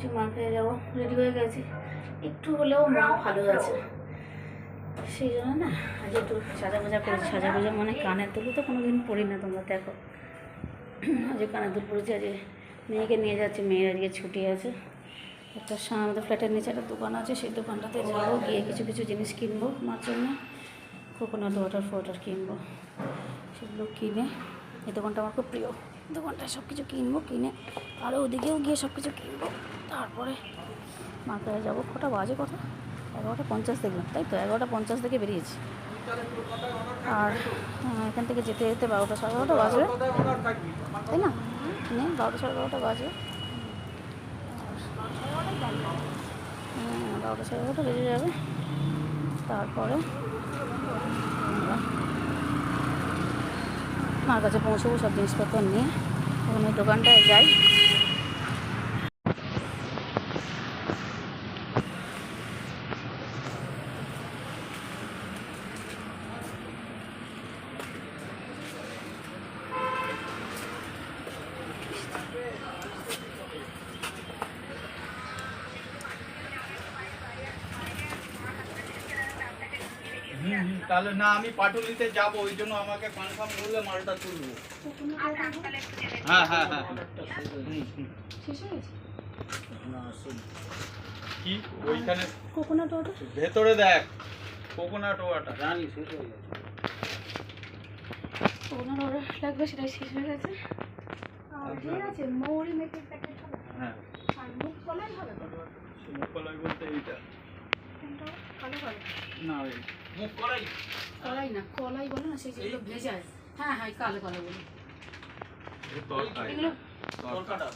একটু মা খেয়ে যাবো, রেডি হয়ে গেছি, একটু হলেও মা ভালো আছে সেই জন্য না আজ একটু সাজা গোজা করেছি। সাজা গোজা মানে কানের দুল তো কোনো দিন পড়ি না, তোমরা দেখো আজ কানের দুল পড়েছি। আজ মেয়েকে নিয়ে যাচ্ছি, মেয়ের আজকে ছুটি আছে। একটা আমাদের ফ্ল্যাটের নিচে একটা দোকান আছে, সেই দোকানটাতে যাবো, গিয়ে কিছু কিছু জিনিস কিনবো মার জন্য, কোকোনাট ওয়াটার কিনবো, সেগুলো কিনে, এই দোকানটা আমার খুব প্রিয়, দোকানটায় সব কিছু কিনবো, কিনে আরও ওদিকেও গিয়ে সব কিছু কিনবো, তারপরে মার কাছে যাবো। কটা বাজে, কথা 11:50 দেখলাম, তাই তো 11:50 থেকে বেরিয়েছি। আর এখান থেকে যেতে যেতে 12টা সাড়ে 12টা বাজবে, তাই না? 12টা সাড়ে 12টা বাজবে, 12টা সাড়ে 12টা বেজে যাবে। তারপরে মার কাছে পৌঁছবো সব জিনিসপত্র নিয়ে, ওখানে দোকানটায় যাই। তাহলে না, আমি পাটুলিতে যাবো, ওই জন্য আমাকে কনফার্ম করলে মালটা তুলবো। হ্যাঁ হ্যাঁ হ্যাঁ কি ওইখানে কোকোনাট ওয়াটার ভেতরে দেখ, কোকোনাট ওয়াটার জানি শেষ হয়ে গেছে। কোকোনাট ওয়াটার লাগবে, সেটাই শেষ হয়ে গেছে। আর ঠিক আছে, মৌরি মেথির প্যাকেট হবে। হ্যাঁ, আর মুখ কলাই হবে তো, মুখ কলাই বলতে এইটা কোনটা? কালো কালো না, ওই মুখ কলাই, কলাই না, কলাই বলে না, সেই যেগুলো ভেজায়। হ্যাঁ হ্যাঁ, কালো কালো বলে এগুলো, তরকাটা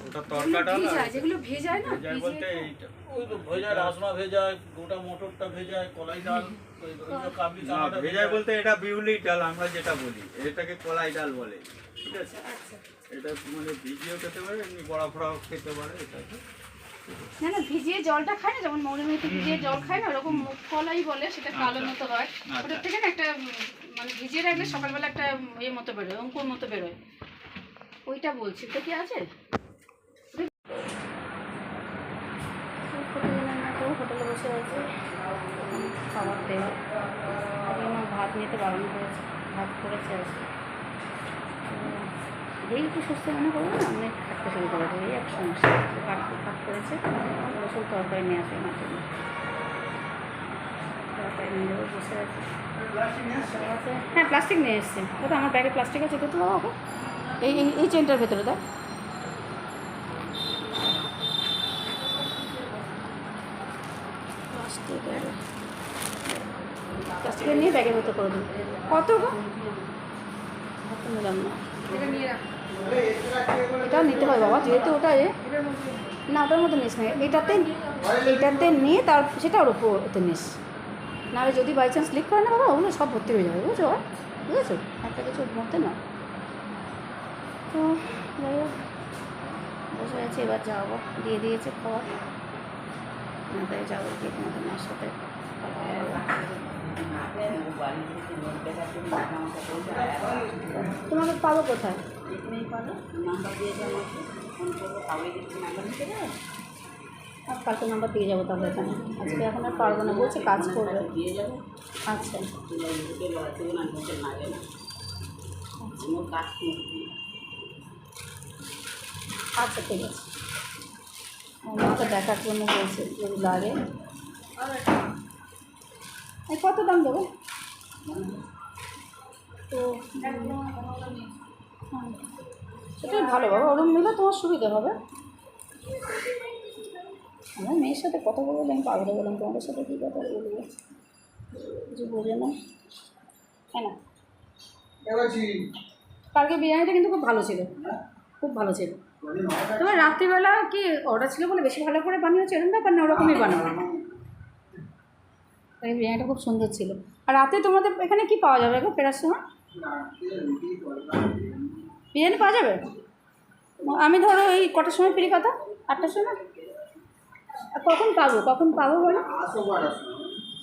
ওটা যেগুলো তরকাটা না, ভেজায়, যেগুলো ভেজায় না, ভেজায় বলতে এইটা, ওই তো ভেজায়, রাজমা ভেজায়, গোটা মটরটা ভেজায়, কলাই ডাল, ওই যে কাবলি চানাটা ভেজায় বলতে এটা বিউলি ডাল আমরা যেটা বলি, এটাকে কলাই ডাল বলে। ঠিক আছে, আচ্ছা। এটা মানে ভিজিয়েও খেতে পারে, এমনি বড়া ফড়াও খেতে পারে। এটাকে না না, ভিজিয়ে জলটা খায় না, যেমন মৌরি মেথি ভিজিয়ে জল খায় না, ওরকম মুখ কলাই বলে, সেটা কালো মতো হয়। ওটার থেকে না একটা মানে ভিজিয়ে রাখলে সকালবেলা একটা ইয়ে মতো বেরোয়, অঙ্কুর মতো বেরোয়, ওইটা বলছি। তো কি আছে, হোটেলে বসে আছে, খাবার দেবে। আগে আমার ভাত নিতে বারণ করেছে, ভাত করেছে আছে, যেই একটু সুস্থ মনে করবো না, অনেক খাটতে শুরু করেছে, এই এক সমস্যা, ভাত করেছে, রসুন তরকারি নিয়ে আসে আমার জন্য, তরকারি নিয়ে যাবো, বসে আছে। হ্যাঁ, প্লাস্টিক নিয়ে এসছে, ওটা আমার ব্যাগে প্লাস্টিক আছে, তো বাবা ওকে এই এই চেনটার ভেতরে দেয়, প্লাস্টিকে নিয়ে ব্যাগের ভেতর করে দিন। কত গো? নিলাম না, এটাও নিতে হয় বাবা, যেহেতু ওটা না, ওটার মধ্যে নিস না, এইটাতে নিয়ে তার সেটা ওর ওতে নিস, নাহলে যদি বাই চান্স লিক করে না বাবা, ওগুলো সব ভর্তি হয়ে যাবে, বুঝছো? বুঝেছো, একটা কিছু মধ্যে না। তো যাই হোক, বসে আছি, এবার যাবো, দিয়ে দিয়েছে খাবার, তাই যাবো, গিয়ে তোমাদের মার সাথে তোমাকে পাবো কোথায়? আর কালকে নাম্বার দিয়ে যাবো তাহলে এখানে, আজকে এখন আর পারবো না, বলছে কাজ করবে। আচ্ছা আচ্ছা, ঠিক আছে, আমার মাকে দেখার জন্য বলছে যদি লাগে। কত দাম দেবো? তো সেটাই ভালো বাবা, ওরম নিলে তোমার সুবিধা হবে। আমার মেয়ের সাথে কথা বললে আমি পাগলে বললাম, তোমাদের সাথে কী কথা বলবো, কিছু বোঝে না, তাই না? কালকে বিরিয়ানিটা কিন্তু খুব ভালো ছিল, খুব ভালো ছিল। তোমার রাত্রিবেলা কি অর্ডার ছিল বলে বেশি ভালো করে বানিয়েছে, এরকম ব্যাপার না, ওরকমই বানাবো। তাই বিরিয়ানিটা খুব সুন্দর ছিল। আর রাতে তোমাদের এখানে কি পাওয়া যাবে গো ফেরার সময়? বিরিয়ানি পাওয়া যাবে? আমি ধরো এই কটার সময় ফিরি, কথা 8টার সময়। কখন পাবো বলো?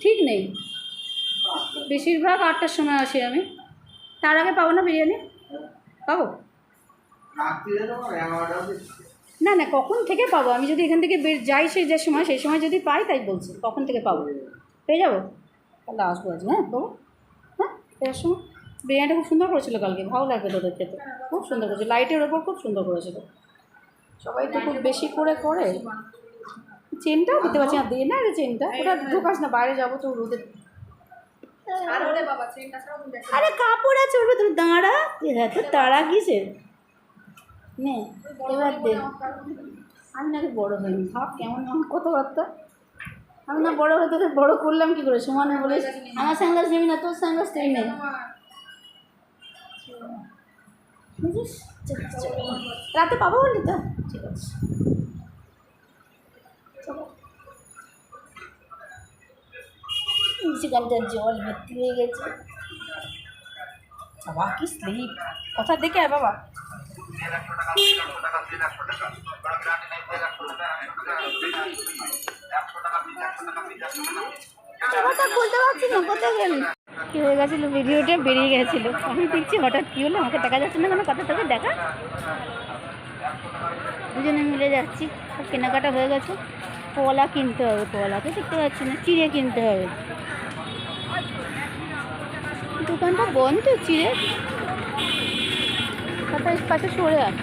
ঠিক নেই, বেশিরভাগ 8টার সময় আসি আমি, তার আগে পাবো না বিরিয়ানি? পাবো না না, কখন থেকে পাবো? আমি যদি এখান থেকে যাই যে সময় যদি পাই, তাই বলছি কখন থেকে পাবো। পেয়ে যাবো? তাহলে আসবো আজ। হ্যাঁ বাবু, হ্যাঁ পেয়ে সময়। বিরিয়ানিটা খুব সুন্দর করেছিল কালকে, ভালো লাগবে তোদের খেতে, খুব সুন্দর করেছিল, লাইটের ওপর খুব সুন্দর করেছিল। সবাই তো খুব বেশি করে চেনটাও দিতে পারছি না, দিয়ে না রে চেনটা, ওটা ঢোকাস না, বাইরে যাবো তো রোদে। আরে কাপড় আছে ওর ভেতরে, দাঁড়া, এত তাড়া কিসের? নে এবার দে। আমি নাকি বড়ো হইনি, ভাব কেমন আমার কথাবার্তা। আমি না বড়ো হয়ে তোকে বড়ো করলাম কী করে? সমানে বলিস আমার সানগ্লাস নিবি না, তোর সানগ্লাস তুই নে। বুঝিস, রাতে পাবো বলি তো, ঠিক আছে সেখানটার জল ভর্তি হয়ে গেছে। বাবা কি স্লিপ, কথা দেখে বাবা। কথা বলতে পারছি না, কোথায় গেলি? কী হয়ে গেছিলো, ভিডিওটা বেরিয়ে গেছিলো, আমি দেখছি হঠাৎ কী হলো, আমাকে দেখা যাচ্ছে না কেন? কথা তোকে দেখা, দুজনে মিলে যাচ্ছি, সব কেনাকাটা হয়ে গেছে। কলা কিনতে হবে, কলাকে দেখতে পাচ্ছি না, চিড়ে কিনতে হবে। দোকানটা বন্ধ, চিড়ে কোথায় পাশে সরে আস।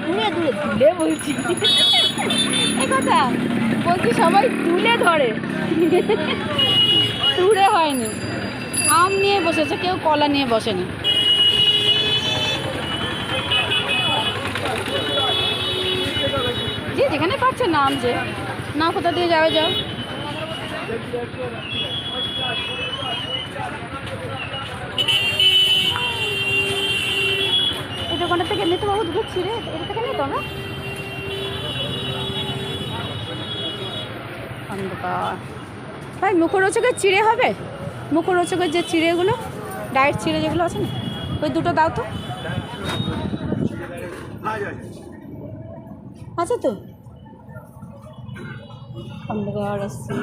দূরে বলছি এ কথা বলছি, সবাই তুলে ধরে, দূরে হয়নি। আম নিয়ে বসেছে, কেউ কলা নিয়ে বসেনি। যে যেখানে পাচ্ছে নাম, যে না কোথা দিয়ে যাও। এই দোকানটা থেকে নিতে বাবু দুটো ছিঁড়ে, এটা থেকে নিত না। অন্ধকার ভাই, মুখরোচকের চিড়ে হবে? মুখরোচকের যে চিড়েগুলো, ডায়েট চিড়ে যেগুলো আছে না, ওই দুটো দাও তো। আছে তো, অন্ধকার আসছি,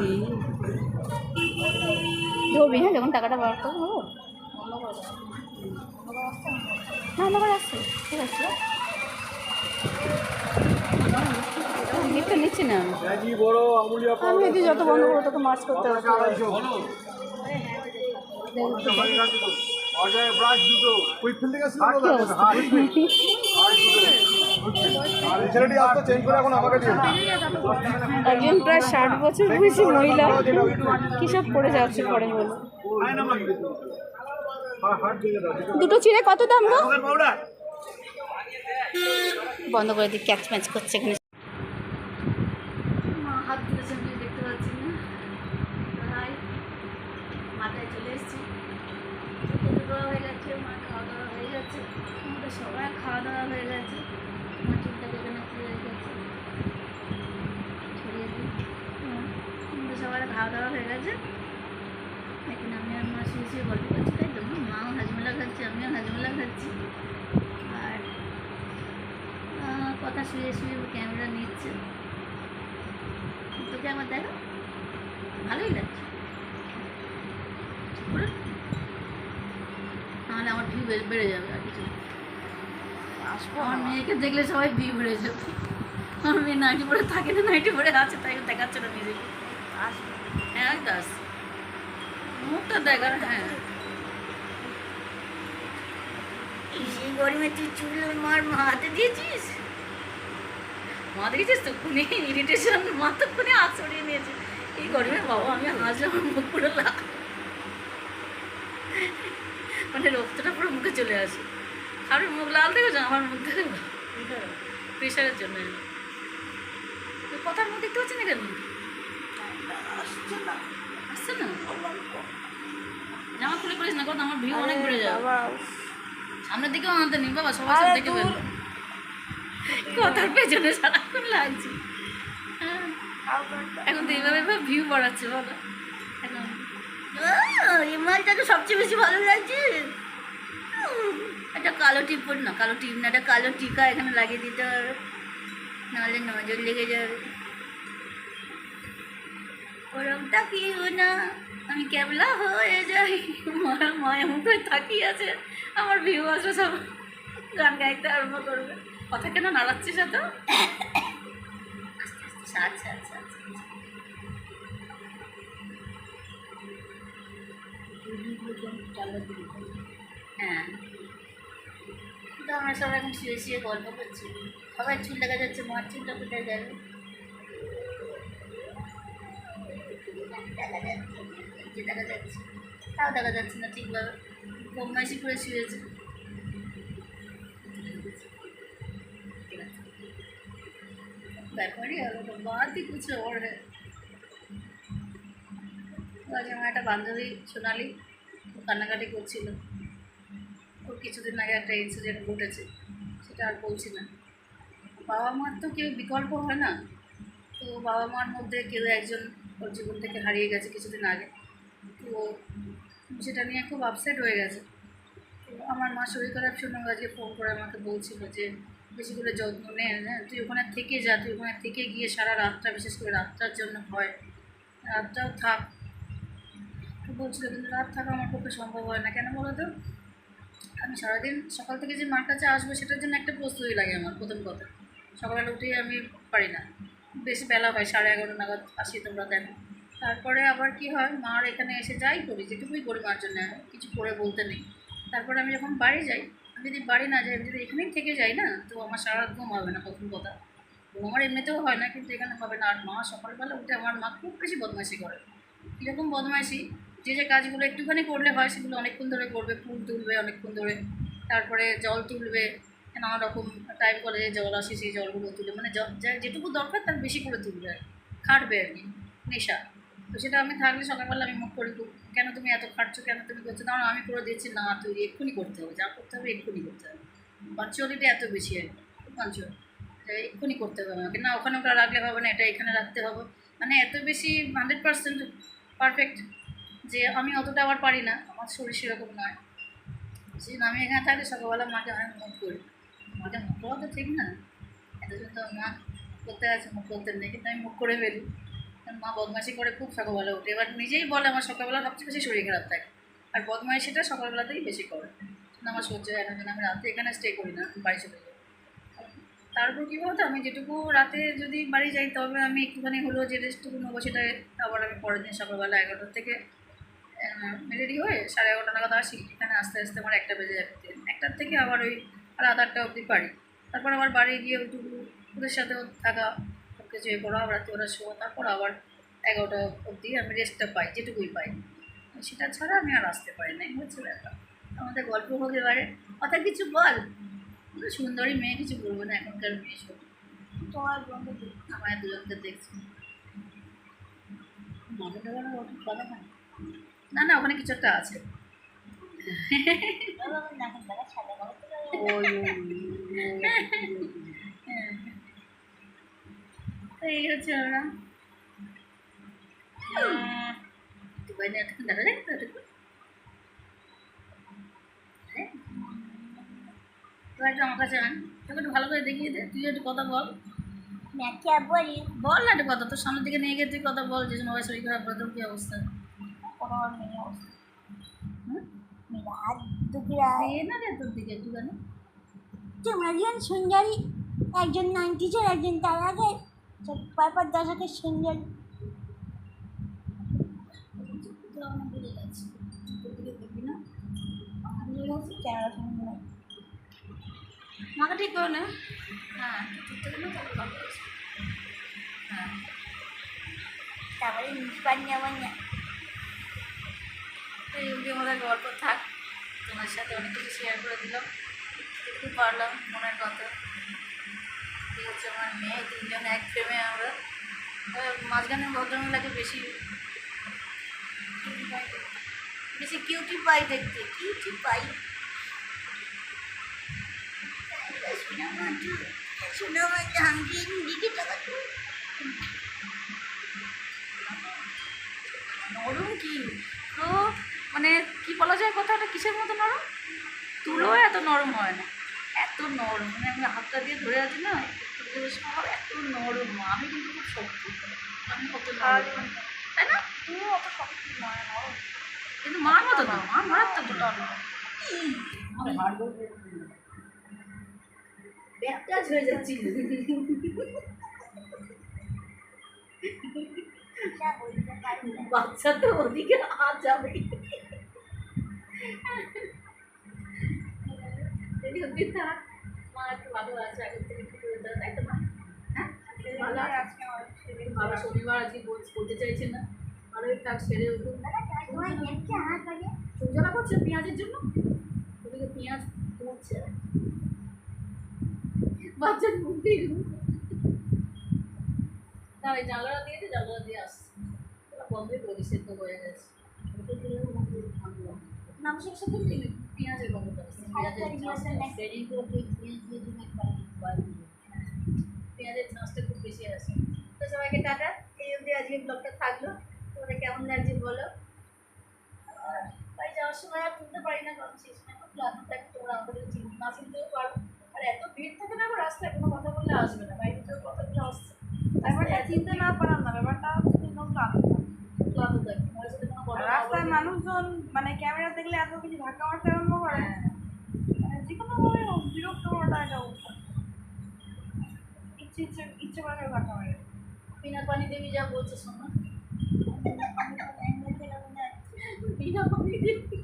ধরবি হ্যাঁ যখন টাকাটা বার করবো। না অন্ধকার আসছে, ঠিক আছে গিফটটা নিচ্ছি না আমি যদি যত বন্ধ করবো তোকে মার্চ করতে হবে। একজন প্রায় 60 বছর বয়সী মহিলা কী সব করে যাচ্ছে পরে বলো। দুটো চিড়ে কত দাম গো? বন্ধ করে দিই, ক্যাচ ম্যাচ করছে এখানে। হাত ধরেছে, আমি দেখতে পাচ্ছি না, মাথায় চলে এসেছি, হয়ে গেছে, মা খাওয়া দাওয়া হয়ে গেছে, আমাদের সবাই খাওয়া দাওয়া হয়ে গেছে। আমার চুলটা যেখানে হয়ে গেছে ছড়িয়ে দিই, আমাদের সবার খাওয়া দাওয়া হয়ে গেছে। এখন আমি আর মা শুয়ে গল্প করছি, তাই তো মাও হাজমোলা খাচ্ছে, আমিও হাজমোলা খাচ্ছি, আর কথা শুয়ে ক্যামেরা নিচ্ছে। তোকে আমার দেখো ভালোই লাগছে, তাহলে আমার ভিউ বেড়ে যাবে। আর কিছু আমার মেয়েকে দেখলে সবাই ভিউ বেড়ে যাবে। আমার মেয়ে নাইটি পরে থাকে না, নাইটি পরে আছে, তাই দেখাচ্ছে না নিজেকে। হ্যাঁ দাস, মুখটা দেখার। হ্যাঁ এই গরমে তুই চুল হাতে দিয়েছিস, তো খুনি ইরিটেশন, মাথা খুনি হাত সরিয়ে নিয়েছে এই গরমে। বাবা আমি হাসলাম, আমার মুখ পুরো লাল, মানে রক্তটা পুরো মুখে চলে আসে। আপনি মুখ লাল দেখেছেন? আমার মুখ দেখে প্রেশারের জন্য। কথার মুখ দেখতে পাচ্ছি না কেন? আসছে না, জামা খুলে করিস না, কথা আমার ভিউ অনেক বেড়ে যাবে। সামনের দিকেও আনতে নি বাবা, সবার সাথে দেখে ফেলবো। কথার পেছনে সারাক্ষণ লাগছে। এখন তো এইভাবে ভিউ বাড়াচ্ছে বলো। এখন এই মালটাকে সবচেয়ে বেশি ভালো লাগছে। একটা কালো টিপ পরি না, কালো টিপ না, একটা কালো টিকা এখানে লাগিয়ে দিতে হবে, নাহলে নজর লেগে যাবে। ওরমটা কি না, আমি ক্যাবলা হয়ে যাই। মায়ের মুখে তাকিয়ে আছে, আমার ভিউ আসবে, সব গান গাইতে আরম্ভ করবে। কথা কেন নাড়াচ্ছিস এত? আচ্ছা আচ্ছা আচ্ছা আচ্ছা। হ্যাঁ, তো আমরা সবাই এখন শুয়ে শুয়ে গল্প করছি। সবাই চুল দেখা যাচ্ছে, মার চুলটা কোথায় যাবে দেখা যাচ্ছে, এই যে দেখা যাচ্ছে, তাও দেখা যাচ্ছে না ঠিকভাবে। বদমাইশি করে শুয়েছে। ব্যাপারই হলো তো, বাদই কিছু ওর। আজ আমার একটা বান্ধবী সোনালি, ও কান্নাকাটি করছিল। ওর কিছুদিন আগে একটা ইনসিডেন্ট ঘটেছে, সেটা আর বলছি না। বাবা মার তো কেউ বিকল্প হয় না। তো বাবা মার মধ্যে কেউ একজন ওর জীবন থেকে হারিয়ে গেছে কিছুদিন আগে। তো সেটা নিয়ে খুব আপসেট হয়ে গেছে। তো আমার মা শরীর খারাপ শুনে ও আজকে ফোন করে আমাকে বলছিল যে বেশি করে যত্ন নে, হ্যাঁ তুই ওখানে থেকে যা, তুই ওখানে থেকে গিয়ে সারা রাতটা, বিশেষ করে রাতটার জন্য হয়, রাতটাও থাক। তো বলছিল, কিন্তু রাত থাকা আমার পক্ষে সম্ভব হয় না। কেন বলো তো? আমি সারাদিন সকাল থেকে যে মার কাছে আসবো সেটার জন্য একটা প্রস্তুতি লাগে আমার। প্রথম কথা, সকালবেলা উঠেই আমি পারি না, বেশি বেলা হয়, 11:30 নাগাদ আসি, তোমরা দেখো। তারপরে আবার কি হয়, মার এখানে এসে যাই করি, যেটুকুই করি মার জন্য, কিছু করে বলতে নেই। তারপরে আমি যখন বাড়ি যাই, আমি যদি বাড়ি না যাই, আমি যদি এখানেই থেকে যাই না, তো আমার সারা রাত ঘুম হবে না। প্রথম কথা, ঘুম আমার এমনিতেও হয় না, কিন্তু এখানে হবে না। আর মা সকালবেলা উঠে, আমার মা খুব বেশি বদমাইশি করে। কীরকম বদমাইশি, যে যে কাজগুলো একটুখানি করলে হয় সেগুলো অনেকক্ষণ ধরে করবে। ফুল তুলবে অনেকক্ষণ ধরে, তারপরে জল তুলবে, নানা রকম টাইম করে যে জল আসে সেই জলগুলো তুলে, মানে যেটুকু দরকার তার বেশি করে তুলবে, খাটবে আর কি, নেশা। তো সেটা আমি থাকলে সকালবেলা আমি মুখ করি, কেন তুমি এত খাটছো, কেন তুমি করছো? না আমি করে দিচ্ছি, না তুই এক্ষুনি করতে হবে, যা করতে হবে এক্ষুনি করতে হবে। পাঞ্চুয়ালিটি এত বেশি আর কি, খুব পাঞ্চুয়াল, এক্ষুনি করতে হবে আমাকে, না ওখানে ওটা রাখলে হবে না, এটা এখানে রাখতে হবে। মানে এত বেশি 100% পারফেক্ট যে আমি অতটা আবার পারি না, আমার শরীর সেরকম নয়। সেই জন্য আমি এখানে থাকলে সকালবেলা মাকে আমি মুখ করি। মাকে মুখ করা তো ঠিক না, এতজন তো মা করতে আছে, মুখ করতে নেই, কিন্তু আমি মুখ করে ফেলি। কারণ মা বদমাইশি করে খুব সকালবেলা উঠে, এবার নিজেই বলে আমার সকালবেলা সবচেয়ে বেশি শরীর খারাপ থাকে, আর বদমাইশিটা সকালবেলাতেই বেশি করে। আমার সহ্য হয় না, যেন আমি রাতে এখানে স্টে করি না, আমি বাড়ি চলে যাই। তারপর কী বলতো, আমি যেটুকু রাতে যদি বাড়ি যাই, তবে আমি একটুখানি হলেও যে রেস্টটুকু নেবো, সেটা আবার আমি পরের দিন সকালবেলা 11টা থেকে রেডি হয়ে 11:30 নাগাদ আসি। এখানে আস্তে আস্তে আমার 1টা বেজে যাচ্ছে, 1টার থেকে আবার ওই রাত 8টা অবধি পারি। তারপর আবার বাড়ি গিয়ে ওইটুকু ওদের সাথেও থাকা, সব কিছু এ করা, রাতে ওরা শোয়া, তারপর আবার 11টা অবধি আমি রেস্টটা পাই, যেটুকুই পাই। সেটা ছাড়া আমি আর আসতে পারি না, হচ্ছে ব্যাপার। আমাদের গল্প হতে পারে, কথা কিছু বল। সুন্দরী মেয়ে, কিছু বলবো না, এখনকার মেয়ে সব। তোমার বন্ধু আমার দুজনকে দেখছি, মাথা টাকা ওষুধ কথা হয় না, না ওখানে কিছু একটা আছে। এই হচ্ছে ওরা দুবাই নিয়ে এতক্ষণ দেখা যায় তো, এতক্ষণ তুই একটু আমার কাছে আন, তোকে একটু ভালো করে দেখিয়ে দে, তুই একটু কথা বল। বল না একটু কথা, তোর সামনের দিকে নিয়ে গিয়ে তুই কথা বল, যে সবাই শরীর খারাপ করে, তোর কী অবস্থা? না রে তোর দিকে একটুখানি। তোমরা যেমন সুন্দরী, একজন 90s একজন তার আগে, পরপর দশকের সুন্দরী। বুঝে যাচ্ছে, তোর দিকে দেখবি না, ক্যামেরা সামনে মাথা ঠিক করে না। হ্যাঁ ঠিক থেকে না, তাহলে ভালো আছে। হ্যাঁ তারপরে পানি আমার না। এই অবধি আমাদের গল্প থাক, তোমার সাথে অনেক কিছু শেয়ার করে দিলাম, যেটুকু পারলাম মনের কথা। ঠিক হচ্ছে আমার মেয়ে, তিনজন এক ফ্রেমে আমরা। মাঝখানে ভদ্রমহিলাকে বেশি বেশি কিউটি পাই দেখতে, কিউটি পাই। নরম কি তো, মানে কি বলা যায় কথাটা, কিসের মতো নরম? তুলো এত নরম হয় না, এত নরম, মানে আমি হাতটা দিয়ে ধরে আছি না, সব এত নরম। আমি কিন্তু খুব শক্ত, আমি কত নরম, তাই না? তুমিও অত শক্ত নয়, নরম। কিন্তু মার মতো না, মা মারাত্মক নরম। ব্যাকটাচ হয়ে যাচ্ছিল। যা বলতে পারি না। বাচ্চা তো ওদিকে হাত যাবে। যদি অব্দি থাক, মা একটু ভালো আছে, আগের থেকে একটু করে দেয়, তাই তো মা? হ্যাঁ, ভালো আছে। আজকে আমার ছেলে বাবা শনিবার আজকে বলতে চাইছে না, ভালোই থাক, সেরে উঠুন। তোমার দেখছে আমার কাছে সূচনা করছে পেঁয়াজের জন্য, ওদিকে পেঁয়াজ পড়ছে, বাচ্চার মুখ দিয়ে না, ওই জানলাটা দিয়েছে, জানলাটা দিয়ে আসছে, ওরা বন্ধই করে দিচ্ছে, সেদ্ধ হয়ে গেছে। ওটা দিলেও মুখে ভাঙলো। মাংসের সাথে পেঁয়াজের গন্ধটা আসছে, পেঁয়াজের ঝাঁসটা খুব বেশি আছে। তো সবাইকে টাটা, এই অবধি আজকে ব্লগটা থাকলো। তোমাদের কেমন লাগছে বলো। তাই যাওয়ার সময় আর তুলতে পারি না, কারণ সেই সময় খুব ক্লান্ত থাকে, তোমরা আমাদের না চিনতেও পারো। আর এত ভিড় থাকে না, আবার রাস্তায় কোনো কথা বললে আসবে না, বাইরে থেকেও কথাগুলো আসছে, ব্যাপারটা চিনতে না পারার না, ব্যাপারটা একদম ক্লান্ত। ক্লান্ত থাকে, আমার সাথে কোনো কথা রাস্তায় মানুষজন মানে ক্যামেরা দেখলে এত কিছু ধাক্কা মারতে আরম্ভ করে, মানে যে কোনো ভাবে বিরক্ত করাটা এটা ইচ্ছে করে ধাক্কা মারে। বিনা পানি দেবী যা বলছে শোনো, বিনা পানি দেবী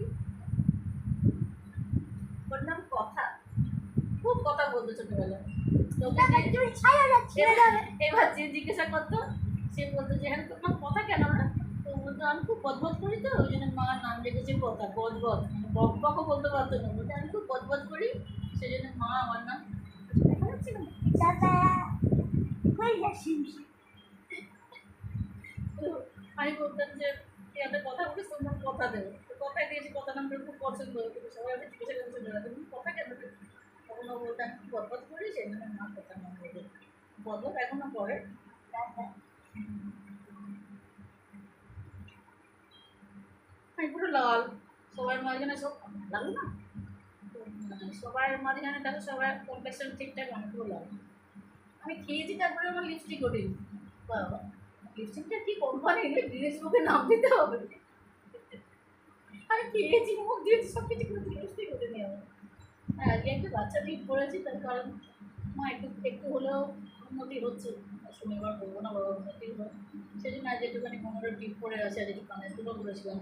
ওর নাম কথা, খুব কথা বলতো ছোটবেলায়। এবার যে জিজ্ঞাসা করতো, সে বলতো যে হ্যাঁ তোমার কথা কেন না, তো বলতো আমি খুব বদবদ করি, তো ওই জন্য মার নাম রেখেছে কথা, বদবদ, মানে বকবকও বলতে পারতো না, বলতে আমি খুব বদবদ করি, সেই জন্য মা আমার নাম। দেখা যাচ্ছে না? তো আমি বলতাম যে তুই একটা কথা বলিস, তোমার কথা দেবো, তো কথাই দিয়েছি, কথা নামটা খুব পছন্দ, কিন্তু সবাই আমাকে জিজ্ঞাসা করছে না তুমি কথা কেন দেবে, তখন ও বলতো আমি বদবদ করি, সেই জন্য মা কথা নাম রেখে, বদবদ এখনো করে। আমি পুরো লাল, সবার মাঝখানে সব লাল না, তো সবার মাঝখানে দেখো সবার কমপ্লেক্সন ঠিকঠাক, আমি পুরো লাল। আমি খেয়েছি, তারপরে আমার লিপস্টিক ওঠেনি, বাবা লিপস্টিকটা কি কোম্পানি, জিনিস মুখে নাম দিতে হবে, আমি খেয়েছি, মুখ দিয়েছি, সব কিছু করে লিপস্টিক ওঠেনি আমার। হ্যাঁ, আজকে একটা বাচ্চা ঠিক করেছি, তার কারণ মা একটু একটু হলেও উন্নতি হচ্ছে, শনিবার বলবো না বাবা উন্নতি হয়, সেই জন্য আজ একটুখানি মনের টিপ পড়ে আছে, আর একটু কানের দুটো করেছিলাম,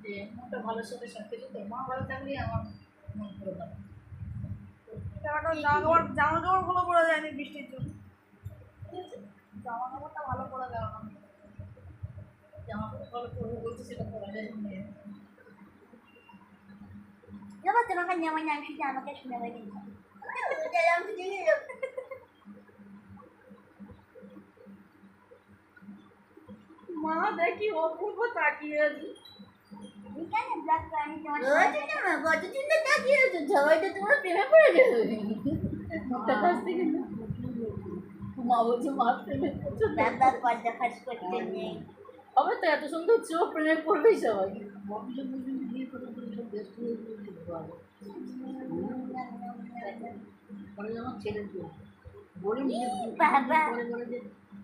যে মনটা ভালোর সাথে সব কিছু, তো মা ভালো থাকলেই আমার মন ভালো থাকে। জামা কাপড় গুলো পরা যায়নি বৃষ্টির জন্য, জামা কাপড়টা ভালো পরা যাবে না। জামা কাপড় ভালো করবো বলছে, সেটা করা যায় না। তোমাকে যেমন আমি শুধু আমাকে শুনে বাড়ি মা দেখি অপূর্ব তাকিয়ে আছে, কতদিন তো তাকিয়ে আছো, সবাই তো তোমার প্রেমে পড়ে যাবে, মুখটা কাছ থেকে না, মা বলছে মা প্রেমে পড়ছো, দাদা পর্দা ফাঁস করতে নেই। হবে তো, এত সুন্দর চোখ, প্রেমে পড়বেই সবাই।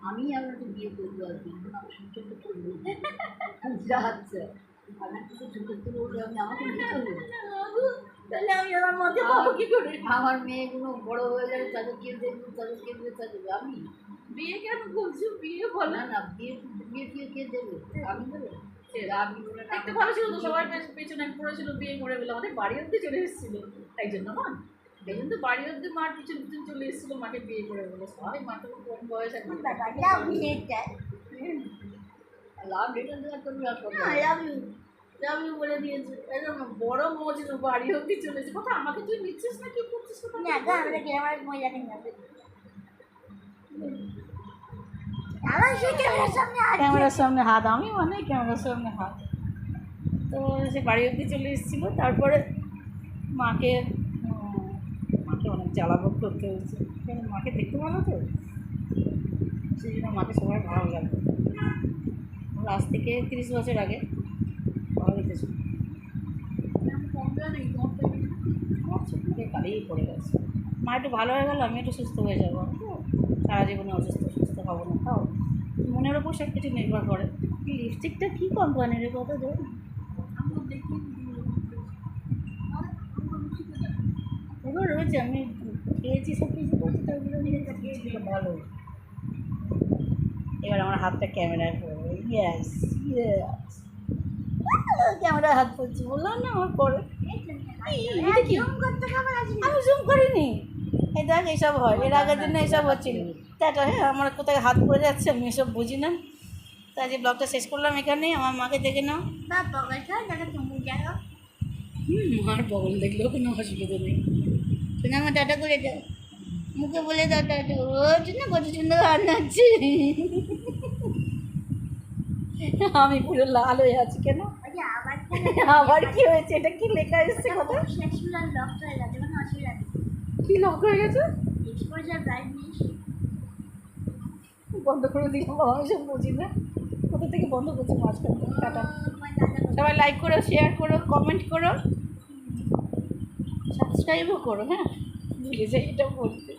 আমি আপনাকে বিয়ে করবো আর কি, আচ্ছা আমি তো ছোটো থেকে বলে আমি আমাকে বিয়ে করবো, তাহলে আমি আমার মধ্যে পাবো কি করে? আমার মেয়েগুলো বড় হয়ে গেলে তাদেরকে দেখবো, তাদেরকে দেবে আমি? বিয়ে কেন বলছো? বিয়ে বলো না না, বিয়ে বিয়ে কে দেবে? আমি দেবো? আমি বলে না, দেখতে ভালো ছিল তো, সবার পেছনে পড়েছিল, বিয়ে করে বলে আমাদের বাড়ি অব্দি চলে এসেছিল, তাই জন্য মা, এই জন্য তো বাড়ি অব্দি মার পিছন পিছন চলে এসেছিলো, মাকে বিয়ে করে বলে, সবাই মাকে কম বয়স এখন লাভ লেটার দেওয়ার জন্য লাভ ইউ বলে দিয়েছে, একদম বড় মজা, বাড়ি অব্দি চলে এসেছে। কথা আমাকে তুই নিচ্ছিস না, কি করছিস? কথা না গো, আমরা গ্রামের মহিলাকে যাবে আমার সেই ক্যামেরার সামনে ক্যামেরার সামনে হাত, আমি মানে ক্যামেরার সামনে হাত, তো সে বাড়ি অব্দি চলে এসেছিলো। তারপরে মাকে অনেক জ্বালাবক করতে হয়েছে, কারণ মাকে দেখতে ভালো তো, সেই জন্য মাকে সবাই ভালো লাগবে। আজ থেকে 30 বছর আগে ভালো দেখেছি, কালেই পড়ে গেছে। মা একটু ভালো হয়ে গেল, আমি একটু সুস্থ হয়ে যাবো, সারা জীবনে সুস্থ হবো না, তাও মনের ওপর সব কিছু নির্ভর করে। লিপস্টিকটা কী কোম্পানির কথা দেবো, এবার রয়েছে, আমি পেয়েছি সব কিছু করছি তো ওগুলো নিয়ে যাচ্ছি ভালো। এবার আমার হাতটা ক্যামেরায় পড়বে। ইয়েস ইয়েস, ক্যামেরায় হাত পড়ছি, বললাম না আমার পরে। এটা কি? আমি জুম করিনি। এই দেখ এইসব হয়, এর আগের দিন এইসব হচ্ছিল। টাটা, হ্যাঁ আমার কোথায় হাত পড়ে যাচ্ছে আমি এসব বুঝি না। তাই যে ব্লগটা শেষ করলাম এখানে। আমার মাকে দেখে নাও। বা বগলটা দাদা তুমি যাও। মার বগল দেখলেও কোনো অসুবিধা নেই। শোনা আমার টাটা করে দাও, মুখে বলে দাও টাটা। ও না কত সুন্দর রান্না হচ্ছে। আমি পুরো লাল হয়ে আছি কেন? আবার আবার কি হয়েছে? এটা কি লেখা এসছে কথা? সেক্সুয়াল লক হয়ে গেছে, কোনো অসুবিধা নেই। কি লক হয়ে গেছে? এক্সপোজার ব্রাইটনেস বন্ধ করে দিলাম, আমি সব বুঝি না কোথা থেকে বন্ধ করছে মাঝখান থেকে। টাটা, দাদা সবাই লাইক করো, শেয়ার করো, কমেন্ট করো, সাবস্ক্রাইবও করো। হ্যাঁ, ভুলে যাই এটা বলতে।